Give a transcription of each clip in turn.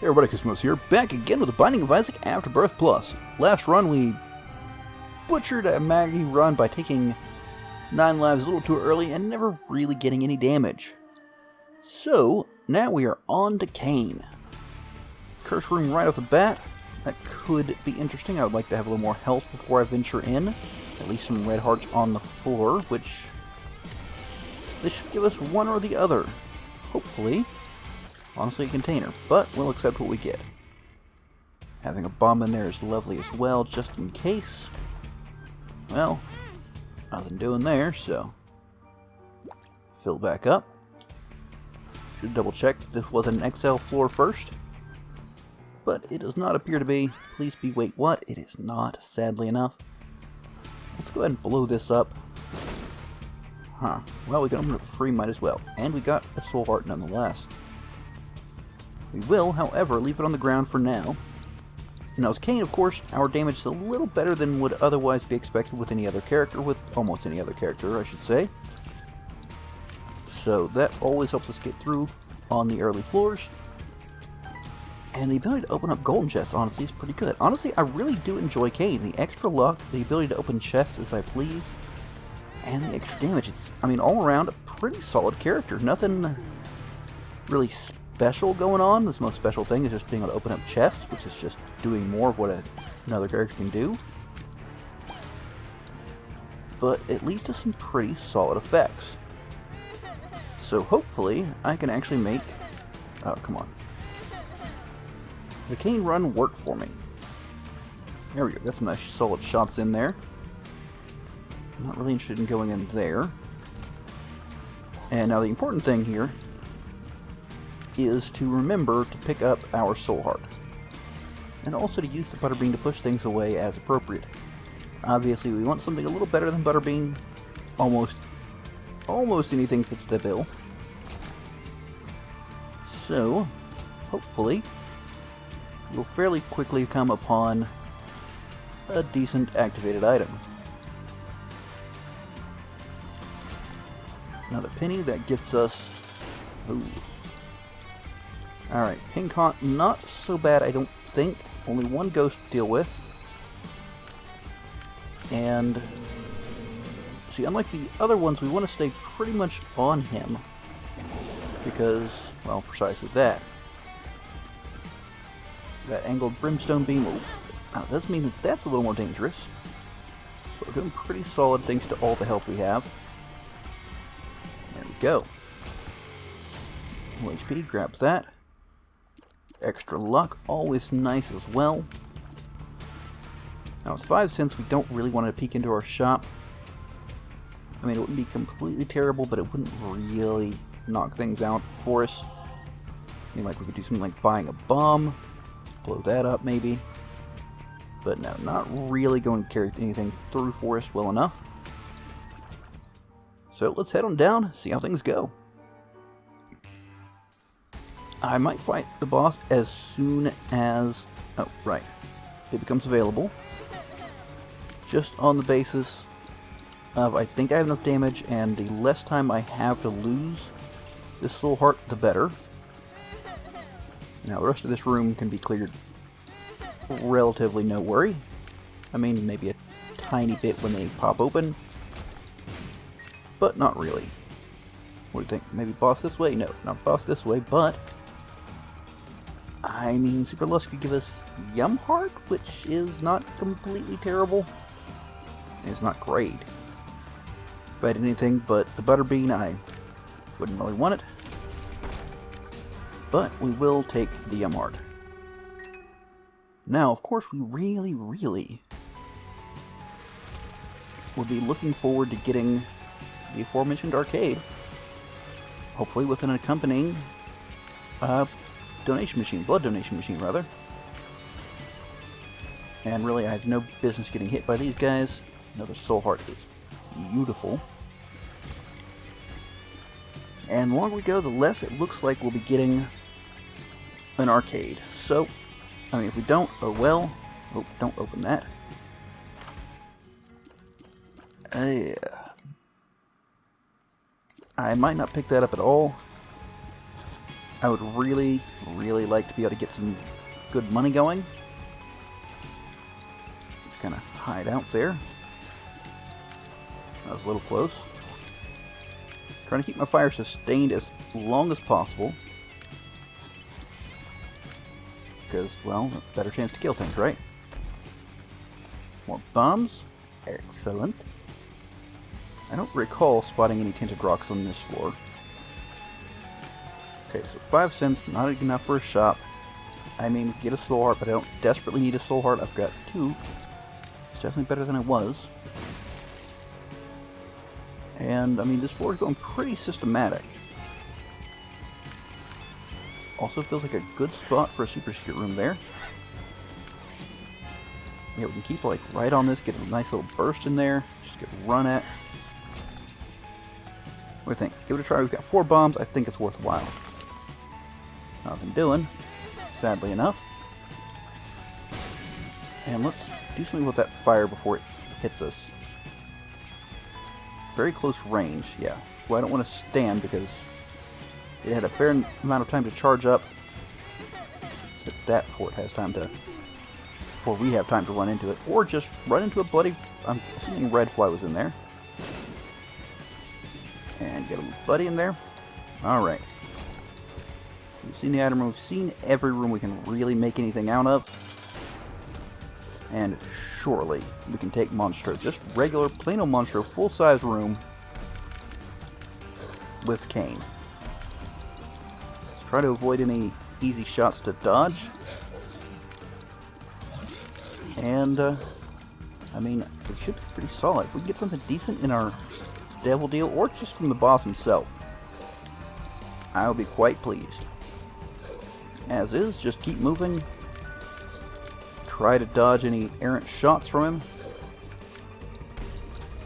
Hey everybody, Koosemose here, back again with the Binding of Isaac Afterbirth Plus. Last run we butchered a Maggie run by taking 9 lives a little too early and never really getting any damage. So, now we are on to Cain. Curse room right off the bat. That could be interesting. I would like to have a little more health before I venture in. At least some red hearts on the floor, which this should give us one or the other. Hopefully. Honestly, a container, but we'll accept what we get. Having a bomb in there is lovely as well, just in case. Well, nothing doing there, so fill back up. Should double check that this wasn't an XL floor first, but it does not appear to be. Please be. Wait, what? It is not, sadly enough. Let's go ahead and blow this up. Huh. Well, we got them for free, might as well. And we got a soul heart nonetheless. We will, however, leave it on the ground for now. Now, as Cain, of course, our damage is a little better than would otherwise be expected with any other character, with almost any other character, I should say. So that always helps us get through on the early floors. And the ability to open up golden chests, honestly, is pretty good. Honestly, I really do enjoy Cain. The extra luck, the ability to open chests as I please, and the extra damage. It's, I mean, all around, a pretty solid character. Nothing really special going on. This most special thing is just being able to open up chests, which is just doing more of what another character can do. But it leads to some pretty solid effects. So hopefully I can actually make, oh come on, the Cain run work for me. There we go, got some nice solid shots in there. I'm not really interested in going in there. And now the important thing here is to remember to pick up our soul heart. And also to use the butterbean to push things away as appropriate. Obviously we want something a little better than butterbean. Almost anything fits the bill. So, hopefully, we'll fairly quickly come upon a decent activated item. Another penny, that gets us... Ooh. Alright, pink haunt, not so bad I don't think. Only one ghost to deal with. And, see, unlike the other ones, we want to stay pretty much on him. Because, well, precisely that. That angled brimstone beam, does mean that that's a little more dangerous. But we're doing pretty solid thanks to all the health we have. There we go. Full HP, grab that. Extra luck, always nice as well. Now with 5 cents, we don't really want to peek into our shop. I mean, it wouldn't be completely terrible, but it wouldn't really knock things out for us. I mean, like we could do something like buying a bomb, blow that up maybe. But no, not really going to carry anything through for us well enough. So let's head on down, see how things go. I might fight the boss as soon as, oh, right, it becomes available. Just on the basis of I think I have enough damage, and the less time I have to lose this soul heart, the better. Now the rest of this room can be cleared relatively no worry. I mean, maybe a tiny bit when they pop open, but not really. What do you think? Maybe boss this way? No, not boss this way, but I mean, Super Lust could give us Yum Heart, which is not completely terrible. It's not great. If I had anything but the Butterbean, I wouldn't really want it. But we will take the Yum Heart. Now, of course, we really would be looking forward to getting the aforementioned arcade. Hopefully with an accompanying donation machine, blood donation machine rather. And really I have no business getting hit by these guys. Another soul heart is beautiful. And the longer we go, the less it looks like we'll be getting an arcade. So, I mean, if we don't, oh well. Oh, don't open that. I might not pick that up at all. I would really, really like to be able to get some good money going. Just kind of hide out there. That was a little close. Trying to keep my fire sustained as long as possible. Because, well, a better chance to kill things, right? More bombs. Excellent. I don't recall spotting any tinted rocks on this floor. Okay, so 5 cents, not enough for a shop. I mean, we can get a soul heart, but I don't desperately need a soul heart. I've got 2. It's definitely better than I was. And, I mean, this floor is going pretty systematic. Also feels like a good spot for a super secret room there. Yeah, we can keep, like, right on this, get a nice little burst in there. Just get run at. What do you think? Give it a try. We've got 4 bombs. I think it's worthwhile. Nothing doing, sadly enough. And let's do something with that fire before it hits us. Very close range, yeah. That's why I don't want to stand, because it had a fair amount of time to charge up. Let's hit that before it has time to... before we have time to run into it. Or just run into a bloody... I'm assuming red fly was in there. And get a little buddy in there. Alright. We've seen the item room. We've seen every room we can really make anything out of. And surely we can take Monstro. Just regular, plain old Monstro, full-size room with Cane. Let's try to avoid any easy shots to dodge. And, I mean, we should be pretty solid. If we can get something decent in our devil deal, or just from the boss himself, I will be quite pleased. As is, just keep moving. Try to dodge any errant shots from him.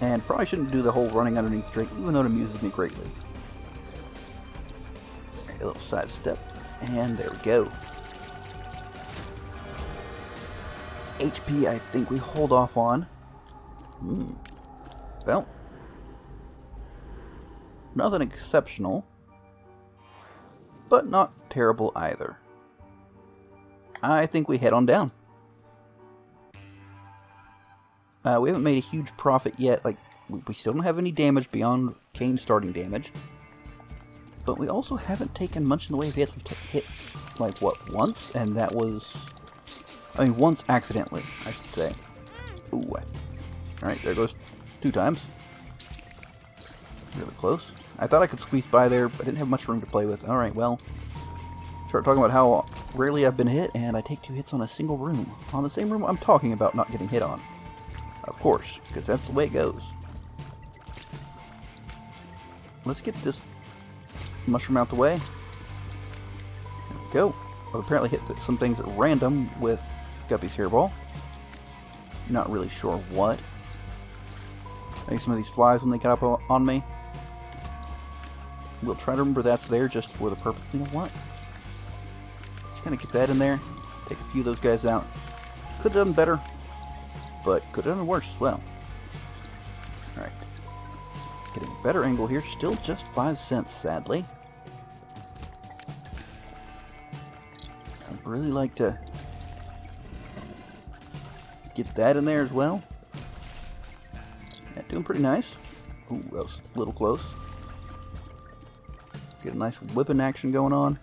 And probably shouldn't do the whole running underneath trick, even though it amuses me greatly. A little side step, and there we go. HP, I think we hold off on. Well, nothing exceptional, but not terrible either. I think we head on down. We haven't made a huge profit yet. Like, we still don't have any damage beyond Kane's starting damage. But we also haven't taken much in the way of hits. We've hit, like, what, once? And that was... I mean, once accidentally, I should say. Ooh. Alright, there goes 2 times. Really close. I thought I could squeeze by there, but I didn't have much room to play with. Alright, well... Start talking about how rarely I've been hit, and I take 2 hits on a single room. On the same room I'm talking about not getting hit on. Of course, because that's the way it goes. Let's get this mushroom out the way. There we go. I've apparently hit some things at random with Guppy's hairball. Not really sure what. Maybe some of these flies when they get up on me. We'll try to remember that's there just for the purpose. You know what? Just kind of get that in there. Take a few of those guys out. Could have done better, but could have done worse as well. Alright. Getting a better angle here. Still just 5 cents, sadly. I'd really like to get that in there as well. Yeah, doing pretty nice. Ooh, that was a little close. Get a nice whipping action going on.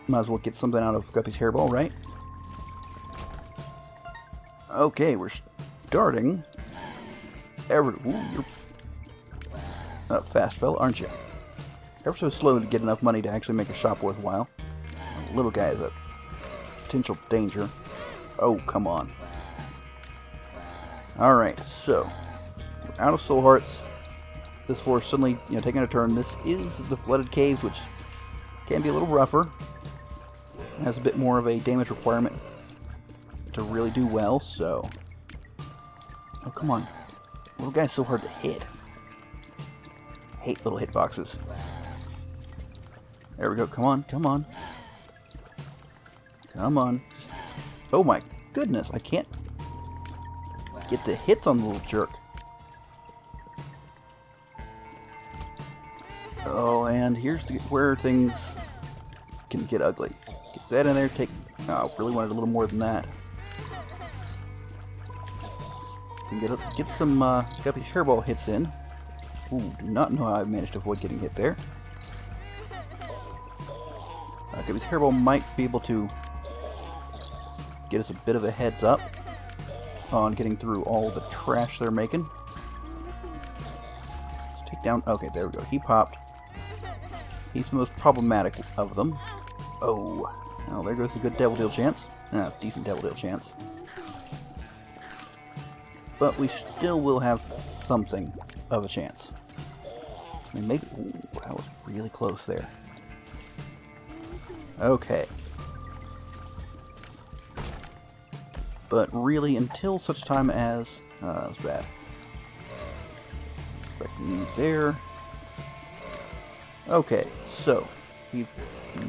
Might as well get something out of Guppy's hairball, right? Okay, we're starting. Ooh, you're a fast fella, aren't you? Ever so slow to get enough money to actually make a shop worthwhile. The little guy is a potential danger. Oh, come on. Alright, so we're out of soul hearts. This floor is suddenly, taking a turn. This is the flooded caves, which can be a little rougher. It has a bit more of a damage requirement to really do well, so... Oh, come on. Little guy's so hard to hit. Hate little hitboxes. There we go. Come on, come on. Come on. Just... Oh my goodness, I can't get the hits on the little jerk. Oh, Oh, and here's where things can get ugly. Get that in there, take... Oh, really wanted a little more than that. Can get some Guppy's hairball hits in. Ooh, do not know how I managed to avoid getting hit there. Guppy's hairball might be able to get us a bit of a heads up on getting through all the trash they're making. Let's take down... Okay, there we go. He popped. He's the most problematic of them. Oh. Oh, there goes a good Devil Deal chance. Decent Devil Deal chance. But we still will have something of a chance. I mean, maybe... Ooh, that was really close there. Okay. But really, until such time as... that was bad. Expecting you there. Okay, so... We've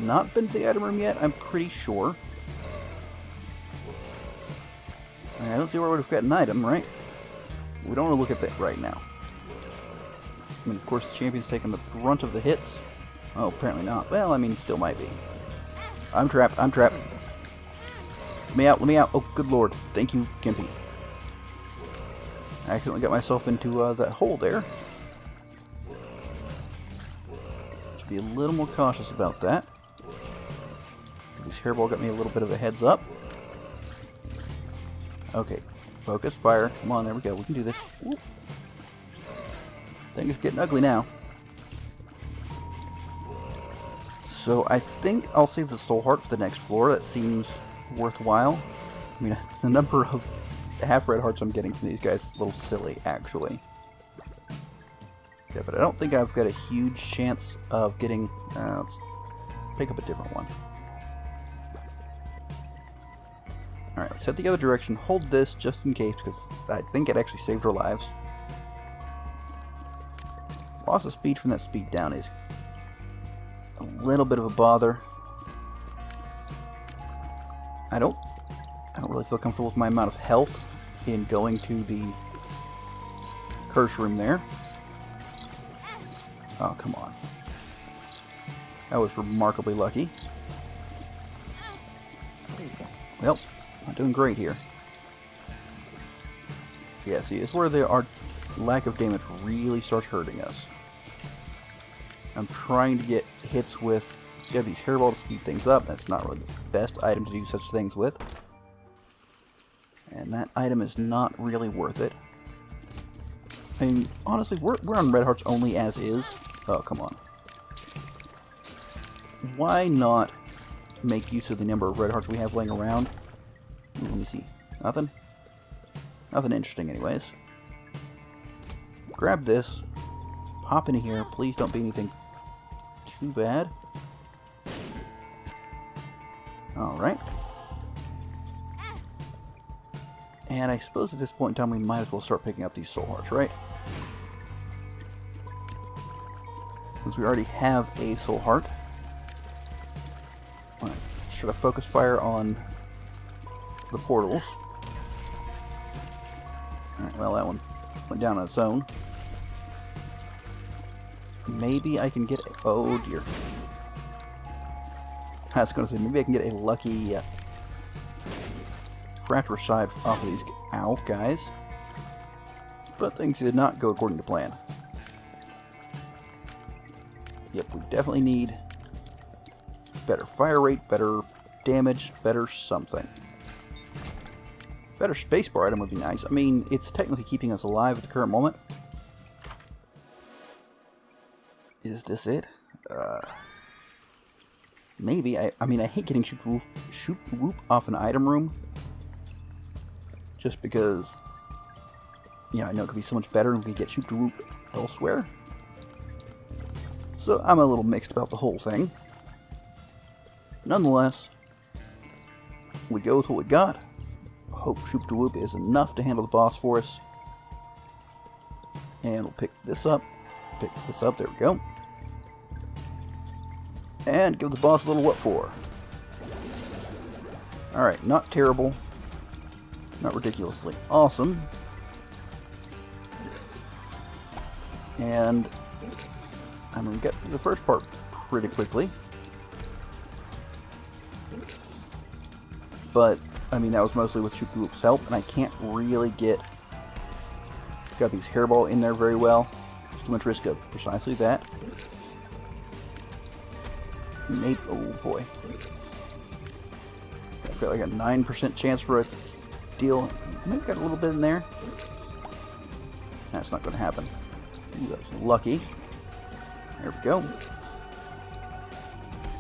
not been to the item room yet, I'm pretty sure. I don't see where we've got an item, right? We don't want to look at that right now. I mean, of course, the champion's taking the brunt of the hits. Oh, apparently not. Well, I mean, he still might be. I'm trapped, I'm trapped. Let me out, let me out. Oh, good lord. Thank you, Gimpy. I accidentally got myself into that hole there. Should be a little more cautious about that. This hairball got me a little bit of a heads up. Okay, focus, fire. Come on, there we go. We can do this. Whoop. Thing is getting ugly now. So I think I'll save the soul heart for the next floor. That seems worthwhile. I mean, the number of half red hearts I'm getting from these guys is a little silly, actually. Yeah, but I don't think I've got a huge chance of getting... let's pick up a different one. Alright, let's head the other direction. Hold this just in case, because I think it actually saved our lives. Loss of speed from that speed down is a little bit of a bother. I don't really feel comfortable with my amount of health in going to the curse room there. Oh, come on. That was remarkably lucky. Well, not doing great here. Yeah, see, it's where our lack of damage really starts hurting us. I'm trying to get hits with Gubby's hairball to speed things up. That's not really the best item to do such things with. And that item is not really worth it. I mean, honestly, we're on red hearts only as is. Oh, come on. Why not make use of the number of red hearts we have laying around? Ooh, let me see. Nothing? Nothing interesting anyways. Grab this. Pop in here. Please don't be anything too bad. Alright. And I suppose at this point in time we might as well start picking up these soul hearts, right? Since we already have a soul heart. Right. Should I focus fire on the portals? Alright, well that one went down on its own. Maybe I can get... Oh dear. I was going to say, maybe I can get a lucky fratricide off of these guys. But things did not go according to plan. Yep, we definitely need better fire rate, better damage, better something. Better spacebar item would be nice. I mean, it's technically keeping us alive at the current moment. Is this it? Maybe. I mean, I hate getting shoot whoop off an item room. Just because, you know, I know it could be so much better if we get shoot whoop elsewhere. So I'm a little mixed about the whole thing. Nonetheless, we go with what we got. Hope shoot whoop is enough to handle the boss for us. And we'll pick this up. Pick this up. There we go. And give the boss a little what for. Alright, not terrible. Not ridiculously awesome. And I mean, we got through the first part pretty quickly. But, I mean, that was mostly with Shoop's help, and I can't really get Guppy's hairball in there very well. There's too much risk of precisely that. Maybe, oh boy. I've got like a 9% chance for a deal. Maybe got a little bit in there. That's not going to happen. Ooh, that's lucky. There we go.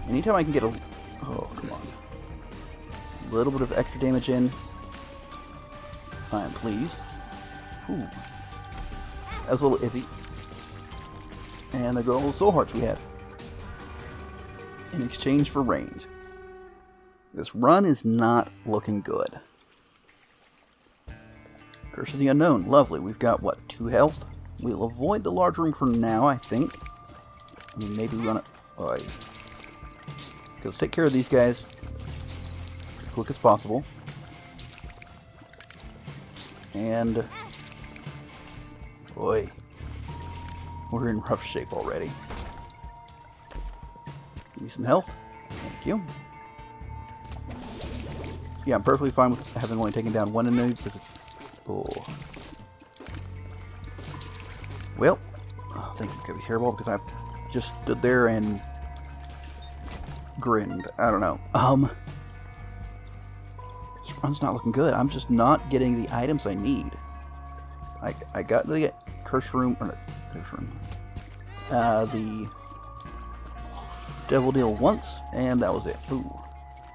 Anytime I can get a... Oh, come on. A little bit of extra damage in, I'm pleased. Ooh. That was a little iffy. And there go all the soul hearts we had. In exchange for range. This run is not looking good. Curse of the Unknown. Lovely. We've got, what, 2 health? We'll avoid the large room for now, I think. I mean, maybe we want to... Oh, let's take care of these guys as quick as possible. And... Boy. We're in rough shape already. Give me some health. Thank you. Yeah, I'm perfectly fine with having only taken down 1 enemy because it's... Oh. Well, thank you, Guppy's hairball, because I just stood there and grinned. I don't know. This run's not looking good. I'm just not getting the items I need. I got the curse room, or not curse room, the devil deal once, and that was it. Ooh,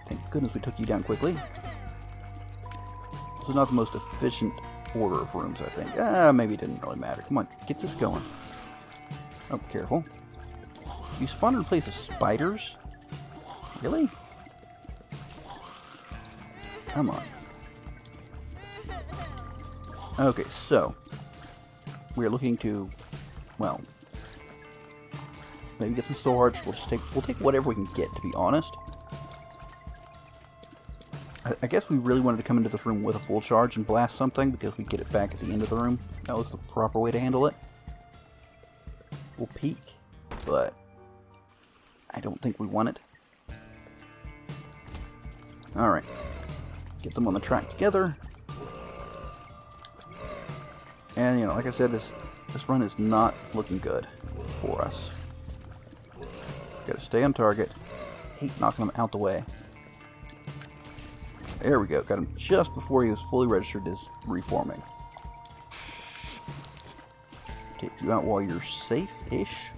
thank goodness we took you down quickly. This is not the most efficient order of rooms, I think. Maybe it didn't really matter. Come on, get this going. Oh, careful. You spawned in place of spiders? Really? Come on. Okay, so we're looking to, well, maybe get some soul hearts. We'll take whatever we can get, to be honest. I guess we really wanted to come into this room with a full charge and blast something because we get it back at the end of the room. That was the proper way to handle it. We'll peek, but I don't think we want it. Alright. Get them on the track together. And, you know, like I said, this run is not looking good for us. Gotta stay on target. Hate knocking them out the way. There we go. Got him just before he was fully registered as reforming. Take you out while you're safe-ish.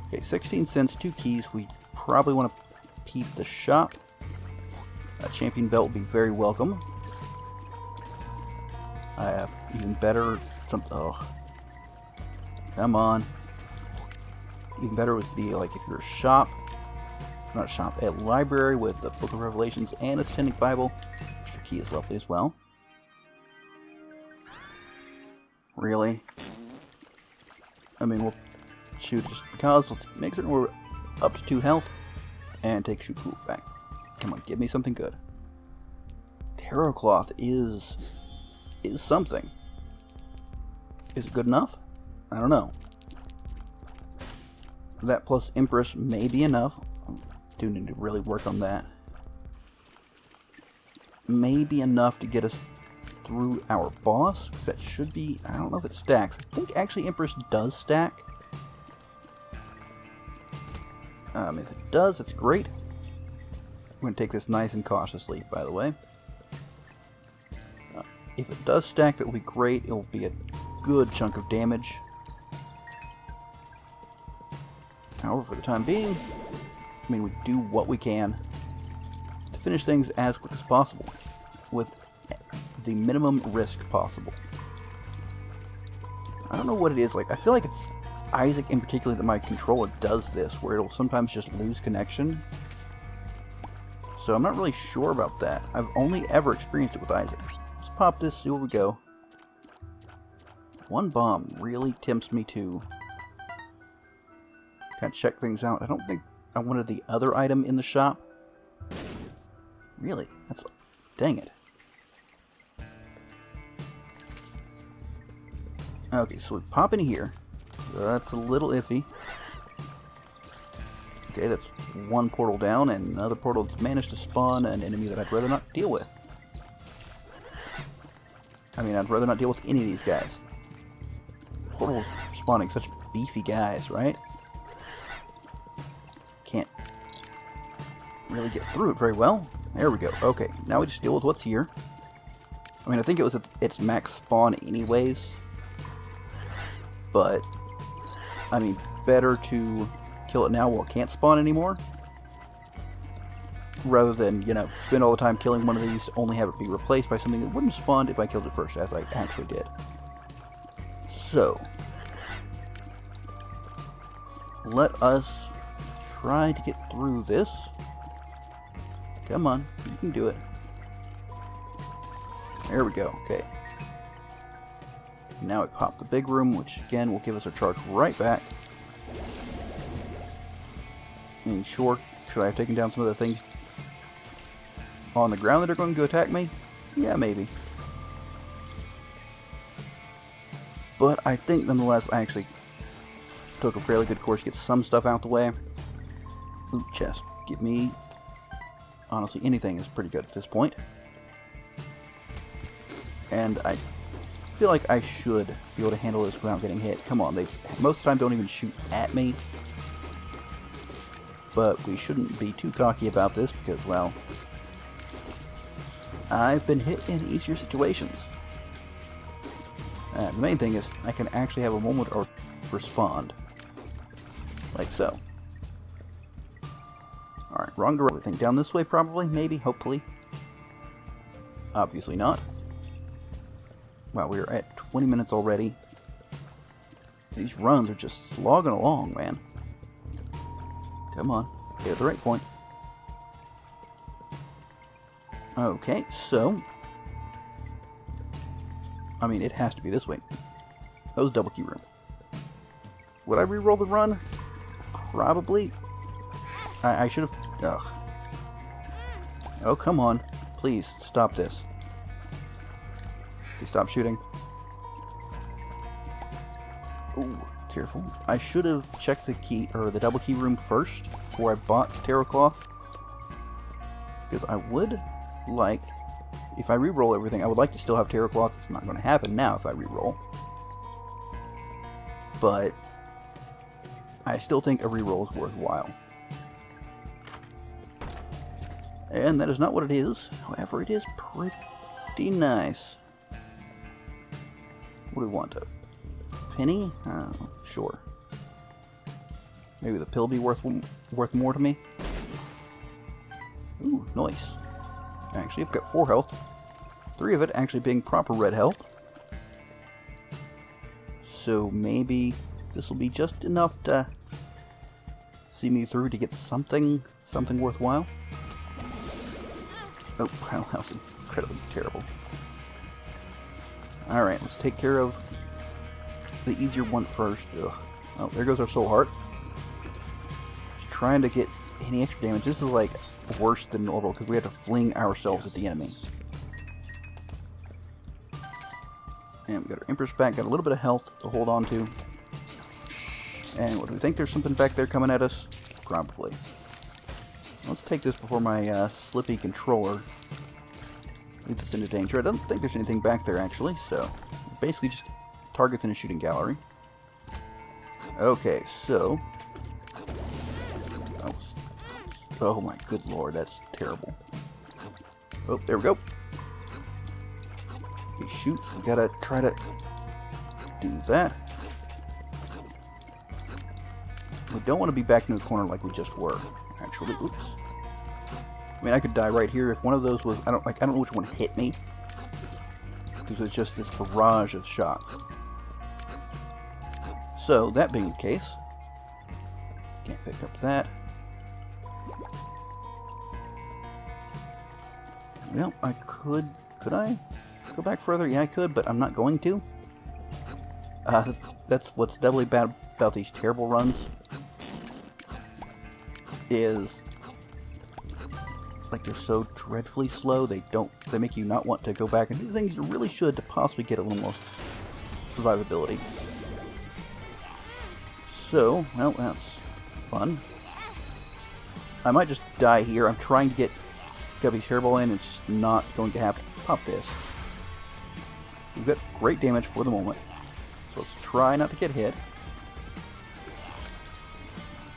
Okay, 16 cents, 2 keys. We probably want to peep the shop. A champion belt would be very welcome. Even better, oh, come on. Even better would be like if you're a shop, not a shop, a library with the Book of Revelations and a Satanic Bible. Extra key is lovely as well. Really? I mean, we'll shoot just because. Let's make certain we're up to 2 health and take shoot pool back. Come on, give me something good. Tarot cloth is something. Is it good enough? I don't know. That plus Empress may be enough. I do need to really work on that. May be enough to get us through our boss. That should be... I don't know if it stacks. I think actually Empress does stack. If it does, it's great. We're going to take this nice and cautiously, by the way. If it does stack, that will be great. It will be a good chunk of damage. However, for the time being, I mean, we do what we can to finish things as quick as possible with the minimum risk possible. I don't know what it is. Like, I feel like it's Isaac in particular that my controller does this, where it'll sometimes just lose connection. So I'm not really sure about that. I've only ever experienced it with Isaac. Let's pop this, see where we go. 1 bomb really tempts me to kind of check things out. I don't think I wanted the other item in the shop. Really? That's... dang it. Okay, so we pop in here. So that's a little iffy. Okay, that's one portal down, and another portal that's managed to spawn an enemy that I'd rather not deal with. I mean, I'd rather not deal with any of these guys. Portals spawning such beefy guys, right? Can't really get through it very well. There we go. Okay, now we just deal with what's here. I mean, I think it was at its max spawn anyways. But, I mean, better to kill it now while it can't spawn anymore, rather than, you know, spend all the time killing one of these, only have it be replaced by something that wouldn't have spawned if I killed it first, as I actually did. So, let us try to get through this. Come on, you can do it. There we go, okay. Now we pop the big room, which again will give us our charge right back. I mean, sure, should I have taken down some of the things on the ground that are going to attack me? Yeah, maybe. But I think, nonetheless, I actually took a fairly good course to get some stuff out the way. Ooh, chest. Give me... honestly, anything is pretty good at this point. And I feel like I should be able to handle this without getting hit. Come on, they most of the time don't even shoot at me. But we shouldn't be too cocky about this because, well, I've been hit in easier situations. The main thing is I can actually have a moment or respond. Like so. Alright, wrong direction. Think down this way probably, maybe, hopefully. Obviously not. Wow, we are at 20 minutes already. These runs are just slogging along, man. Come on, get at the right point. Okay, so... I mean, it has to be this way. That was double key room. Would I re-roll the run? Probably. I should have... Ugh. Oh, come on. Please, stop this. Okay, stop shooting. Ooh, careful. I should have checked the key, or the double key room first, before I bought Terror Cloth. Because I would like... If I re-roll everything, I would like to still have Terror Cloth. It's not going to happen now if I re-roll. But I still think a re-roll is worthwhile. And that is not what it is. However, it is pretty nice. What do we want? A penny? Sure. Maybe the pill be worth more to me? Ooh, nice. Actually, I've got 4 health. 3 of it actually being proper red health. So maybe this will be just enough to see me through to get something worthwhile. Oh, wow, that was incredibly terrible. Alright, let's take care of the easier one first. Ugh. Oh, there goes our soul heart. Just trying to get any extra damage. This is like worse than normal because we have to fling ourselves at the enemy. And we got our Empress back, got a little bit of health to hold on to. And what do we think? There's something back there coming at us? Probably. Let's take this before my slippy controller leads us into danger. I don't think there's anything back there actually, so basically just targets in a shooting gallery. Okay, so... Oh my good lord, that's terrible. Oh, there we go. Okay, shoot. We gotta try to do that. We don't want to be back in the corner like we just were. Actually, oops. I mean, I could die right here if one of those was... I don't know which one hit me. Because it's just this barrage of shots. So, that being the case... Can't pick up that. Well, I could... Could I go back further? Yeah, I could, but I'm not going to. That's what's doubly bad about these terrible runs. Is... like they're so dreadfully slow, they make you not want to go back and do things you really should to possibly get a little more survivability. So, well, that's fun. I might just die here. I'm trying to get Guppy's hairball in. It's just not going to happen. Pop this. We've got great damage for the moment. So let's try not to get hit.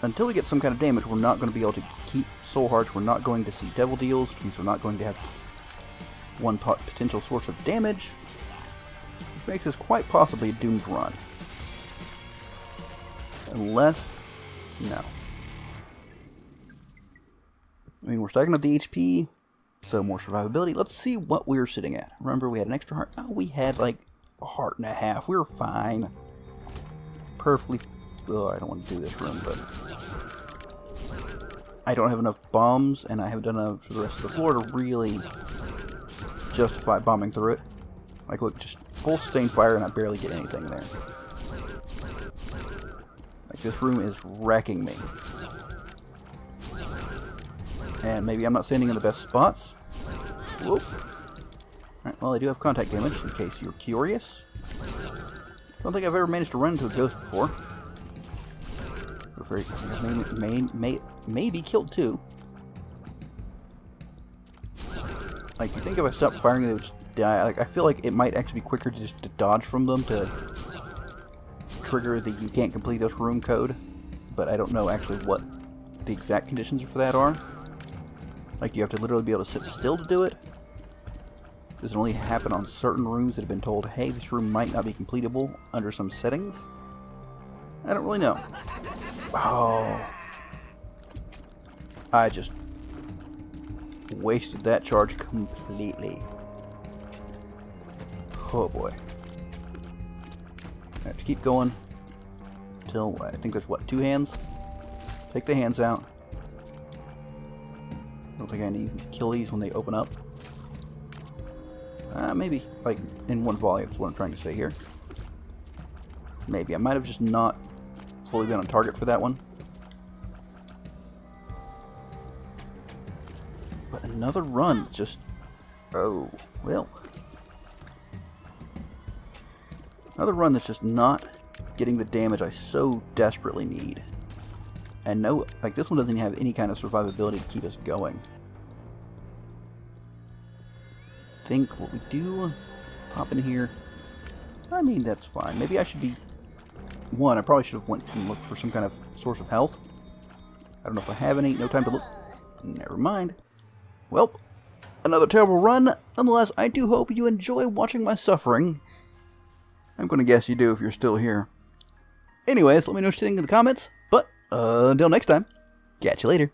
Until we get some kind of damage, we're not going to be able to keep Soul Hearts. We're not going to see Devil Deals, which means we're not going to have one potential source of damage, which makes this quite possibly a doomed run. Unless... no. I mean, we're stacking up the HP, so more survivability. Let's see what we're sitting at. Remember, we had an extra heart. Oh, we had like a heart and a half. We were fine. Perfectly... oh, I don't want to do this room, but... I don't have enough bombs, and I haven't done enough for the rest of the floor to really justify bombing through it. Like, look, just full sustained fire, and I barely get anything there. Like, this room is wrecking me. And maybe I'm not standing in the best spots. Whoop. Alright, well, I do have contact damage, in case you're curious. Don't think I've ever managed to run into a ghost before. May be killed too. Like, you think if I stopped firing, they would just die. Like, I feel like it might actually be quicker just to dodge from them to trigger the you can't complete this room code. But I don't know actually what the exact conditions for that are. Like, do you have to literally be able to sit still to do it? Does it only happen on certain rooms that have been told, hey, this room might not be completable under some settings? I don't really know. Oh. I just wasted that charge completely. Oh boy. I have to keep going until I think there's what, 2 hands? Take the hands out. I don't think I need to kill these when they open up. Maybe, like, in one volume is what I'm trying to say here. Maybe. I might have just not fully been on target for that one. But another run, just... oh, well. Another run that's just not getting the damage I so desperately need. And no, like, this one doesn't have any kind of survivability to keep us going. I think what we do, pop in here. I mean, that's fine. Maybe I should be... one, I probably should have went and looked for some kind of source of health. I don't know if I have any. No time to look. Never mind. Well, another terrible run. Nonetheless, I do hope you enjoy watching my suffering. I'm going to guess you do if you're still here. Anyways, let me know what you think in the comments. But until next time, catch you later.